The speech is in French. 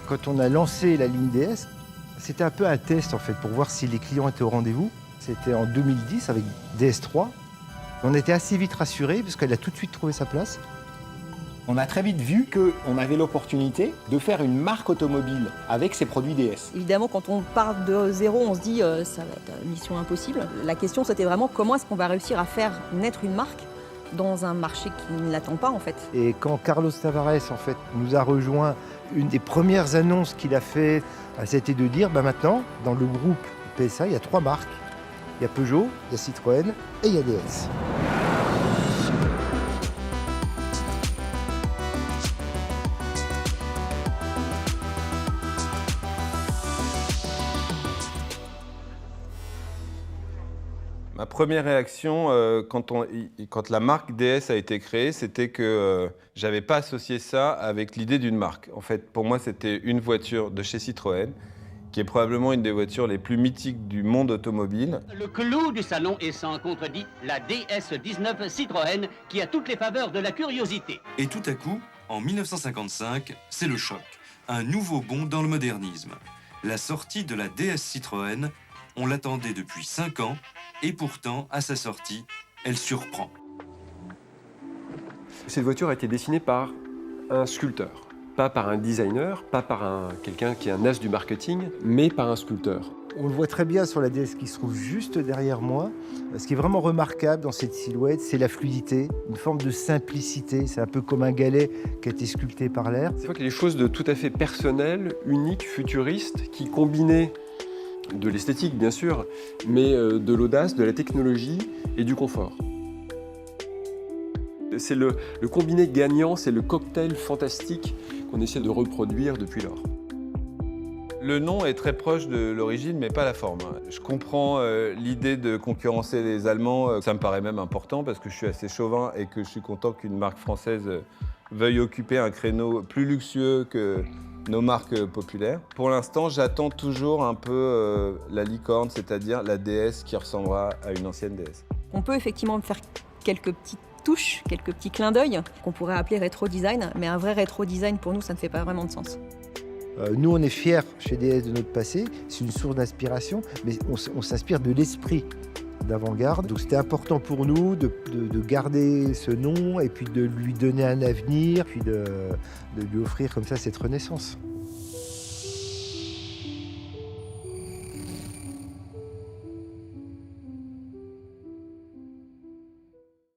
Quand on a lancé la ligne DS, c'était un peu un test en fait pour voir si les clients étaient au rendez-vous. C'était en 2010 avec DS3. On était assez vite rassurés parce qu'elle a tout de suite trouvé sa place. On a très vite vu qu'on avait l'opportunité de faire une marque automobile avec ces produits DS. Évidemment, quand on part de zéro, on se dit ça va être mission impossible. La question, c'était vraiment comment est-ce qu'on va réussir à faire naître une marque dans un marché qui ne l'attend pas en fait. Et quand Carlos Tavares en fait nous a rejoint, une des premières annonces qu'il a fait, c'était de dire maintenant dans le groupe PSA, il y a 3 marques. Il y a Peugeot, il y a Citroën et il y a DS. Ma première réaction quand la marque DS a été créée, c'était que j'avais pas associé ça avec l'idée d'une marque. En fait, pour moi, c'était une voiture de chez Citroën, qui est probablement une des voitures les plus mythiques du monde automobile. Le clou du salon est sans contredit la DS19 Citroën, qui a toutes les faveurs de la curiosité. Et tout à coup, en 1955, c'est le choc. Un nouveau bond dans le modernisme. La sortie de la DS Citroën, on l'attendait depuis 5 ans, et pourtant, à sa sortie, elle surprend. Cette voiture a été dessinée par un sculpteur. Pas par un designer, pas par quelqu'un qui est un as du marketing, mais par un sculpteur. On le voit très bien sur la DS qui se trouve juste derrière moi. Ce qui est vraiment remarquable dans cette silhouette, c'est la fluidité, une forme de simplicité. C'est un peu comme un galet qui a été sculpté par l'air. C'est vrai qu'il y a des choses de tout à fait personnelles, uniques, futuristes, qui combinaient de l'esthétique bien sûr, mais de l'audace, de la technologie et du confort. C'est le combiné gagnant, c'est le cocktail fantastique qu'on essaie de reproduire depuis lors. Le nom est très proche de l'origine, mais pas la forme. Je comprends l'idée de concurrencer les Allemands. Ça me paraît même important parce que je suis assez chauvin et que je suis content qu'une marque française veuille occuper un créneau plus luxueux que nos marques populaires. Pour l'instant, j'attends toujours un peu la licorne, c'est-à-dire la DS qui ressemblera à une ancienne DS. On peut effectivement faire quelques petites touches, quelques petits clins d'œil qu'on pourrait appeler rétro design, mais un vrai rétro design pour nous, ça ne fait pas vraiment de sens. Nous, on est fiers chez DS de notre passé, c'est une source d'inspiration, mais on s'inspire de l'esprit d'avant-garde. Donc c'était important pour nous de garder ce nom et puis de lui donner un avenir, puis de lui offrir comme ça cette renaissance.